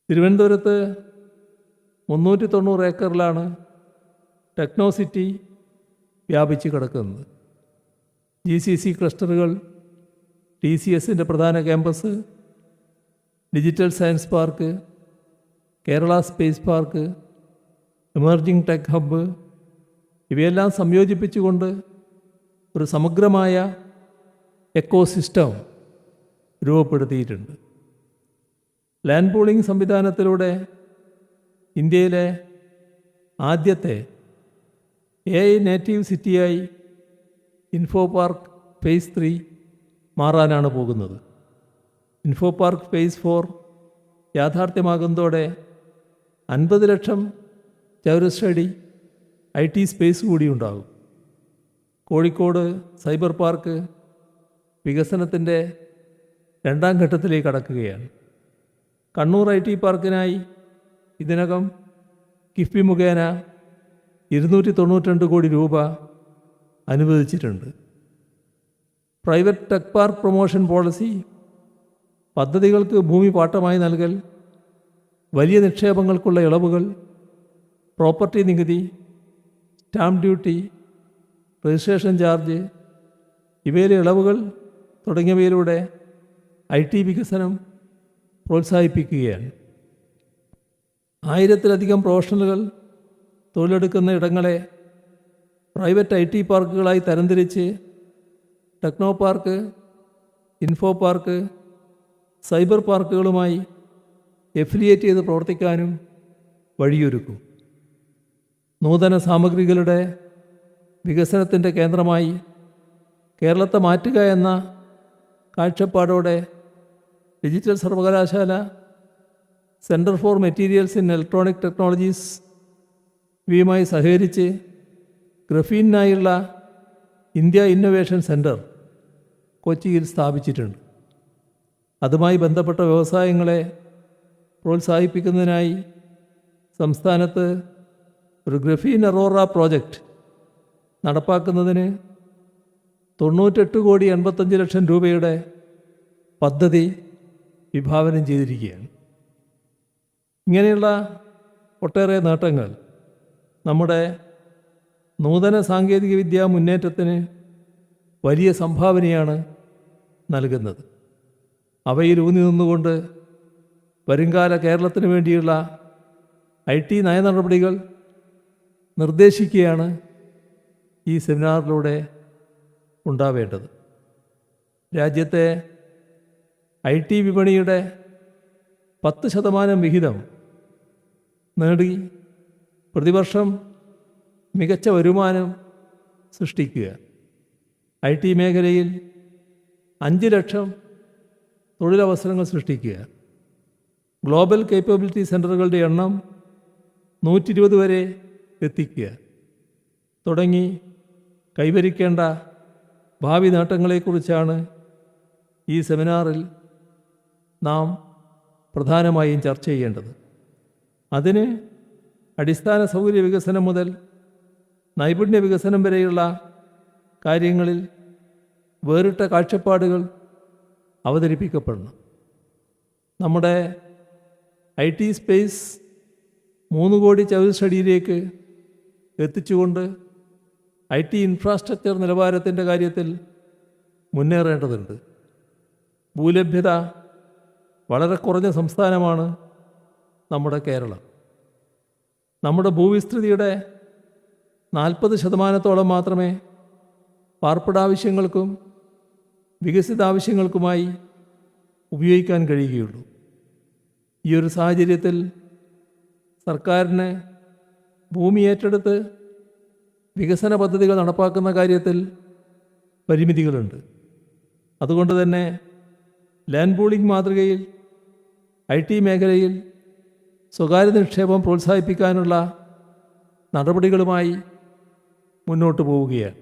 തിരുവനന്തപുരത്ത് 390 ഏക്കറിലാണ് techno city വ്യാപിച്ച് കിടക്കുന്നത്. GCC ക്ലസ്റ്ററുകൾ, TCSൻ്റെ പ്രധാന campus, digital science park, Kerala space park, emerging tech hub ഇവയെല്ലാം സംയോജിപ്പിച്ചുകൊണ്ട് ഒരു സമഗ്രമായ എക്കോസിസ്റ്റം രൂപപ്പെടുത്തിയിട്ടുണ്ട്. ലാൻഡ് പൂളിംഗ് സംവിധാനത്തിലൂടെ ഇന്ത്യയിലെ ആദ്യത്തെ AI നേറ്റീവ് സിറ്റിയായി ഇൻഫോ പാർക്ക് ഫേസ് 3 മാറാനാണ് പോകുന്നത്. ഇൻഫോ പാർക്ക് ഫേസ് 4 യാഥാർത്ഥ്യമാകുന്നതോടെ 50 ലക്ഷം ചതുരശ്രയടി IT സ്പേസ് കൂടി ഉണ്ടാകും. കോഴിക്കോട് സൈബർ പാർക്ക് വികസനത്തിൻ്റെ 2ാം ഘട്ടത്തിലേക്ക് കടക്കുകയാണ്. കണ്ണൂർ IT പാർക്കിനായി ഇതിനകം കിഫ്ബി മുഖേന 292 കോടി രൂപ അനുവദിച്ചിട്ടുണ്ട്. Private tech park promotion policy, പദ്ധതികൾക്ക് ഭൂമി പാട്ടമായി നൽകൽ, വലിയ നിക്ഷേപങ്ങൾക്കുള്ള ഇളവുകൾ, പ്രോപ്പർട്ടി നികുതി, സ്റ്റാമ്പ് ഡ്യൂട്ടി, രജിസ്ട്രേഷൻ ചാർജ് ഇവയിലെ ഇളവുകൾ തുടങ്ങിയവയിലൂടെ IT വികസനം പ്രോത്സാഹിപ്പിക്കുകയാണ്. 1000-ലധികം പ്രൊഫഷണലുകൾ തൊഴിലെടുക്കുന്ന ഇടങ്ങളെ പ്രൈവറ്റ് IT പാർക്കുകളായി തരംതിരിച്ച് techno park, info park, cyber പാർക്കുകളുമായി എഫിലിയേറ്റ് ചെയ്ത് പ്രവർത്തിക്കാനും വഴിയൊരുക്കും. നൂതന സാമഗ്രികളുടെ വികസനത്തിൻ്റെ കേന്ദ്രമായി കേരളത്തെ മാറ്റുക എന്ന കാഴ്ചപ്പാടോടെ ഡിജിറ്റൽ സർവകലാശാല, centre for materials in electronic technologies ഇവയുമായി സഹകരിച്ച് ഗ്രഫീനിനായുള്ള ഇന്ത്യ ഇന്നൊവേഷൻ സെൻറ്റർ കൊച്ചിയിൽ സ്ഥാപിച്ചിട്ടുണ്ട്. അതുമായി ബന്ധപ്പെട്ട വ്യവസായങ്ങളെ പ്രോത്സാഹിപ്പിക്കുന്നതിനായി സംസ്ഥാനത്ത് ഒരു ഗ്രഫീൻ അറോറ പ്രോജക്റ്റ് നടപ്പാക്കുന്നതിന് 98.85 കോടി രൂപയുടെ പദ്ധതി വിഭാവനം ചെയ്തിരിക്കുകയാണ്. ഇങ്ങനെയുള്ള ഒട്ടേറെ നേട്ടങ്ങൾ നമ്മുടെ നൂതന സാങ്കേതികവിദ്യാ മുന്നേറ്റത്തിന് വലിയ സംഭാവനയാണ് നൽകുന്നത്. അവയിൽ ഊന്നി നിന്നുകൊണ്ട് വരുംകാല കേരളത്തിന് വേണ്ടിയുള്ള IT നയനടപടികൾ നിർദ്ദേശിക്കുകയാണ് ഈ സെമിനാറിലൂടെ ഉണ്ടാവേണ്ടത്. രാജ്യത്തെ IT വിപണിയുടെ 10% വിഹിതം നേടി പ്രതിവർഷം മികച്ച വരുമാനം സൃഷ്ടിക്കുക, IT മേഖലയിൽ 5 ലക്ഷം തൊഴിലവസരങ്ങൾ സൃഷ്ടിക്കുക, ഗ്ലോബൽ കേപ്പബിലിറ്റി സെൻ്ററുകളുടെ എണ്ണം 120 വരെ എത്തിക്കുക തുടങ്ങി കൈവരിക്കേണ്ട ഭാവി നേട്ടങ്ങളെക്കുറിച്ചാണ് ഈ സെമിനാറിൽ നാം പ്രധാനമായും ചർച്ച ചെയ്യേണ്ടത്. അതിന് അടിസ്ഥാന സൗകര്യ വികസനം മുതൽ നൈപുണ്യ വികസനം വരെയുള്ള കാര്യങ്ങളിൽ വേറിട്ട കാഴ്ചപ്പാടുകൾ അവതരിപ്പിക്കപ്പെടണം. നമ്മുടെ IT സ്പേസ് 3 കോടി ചതുരശ്രയടിയിലേക്ക് എത്തിച്ചുകൊണ്ട് IT ഇൻഫ്രാസ്ട്രക്ചർ നിലവാരത്തിൻ്റെ കാര്യത്തിൽ മുന്നേറേണ്ടതുണ്ട്. ഭൂലഭ്യത വളരെ കുറഞ്ഞ സംസ്ഥാനമാണ് നമ്മുടെ കേരളം. നമ്മുടെ ഭൂവിസ്തൃതിയുടെ 40% മാത്രമേ പാർപ്പിടാവശ്യങ്ങൾക്കും വികസിത ആവശ്യങ്ങൾക്കുമായി ഉപയോഗിക്കാൻ കഴിയുകയുള്ളൂ. ഈ ഒരു സാഹചര്യത്തിൽ സർക്കാരിന് ഭൂമി ഏറ്റെടുത്ത് വികസന പദ്ധതികൾ നടപ്പാക്കുന്ന കാര്യത്തിൽ പരിമിതികളുണ്ട്. അതുകൊണ്ട് തന്നെ ലാൻഡ് പൂളിംഗ് മാതൃകയിൽ IT മേഖലയിൽ സ്വകാര്യ നിക്ഷേപം പ്രോത്സാഹിപ്പിക്കാനുള്ള നടപടികളുമായി മുന്നോട്ട് പോവുകയാണ്.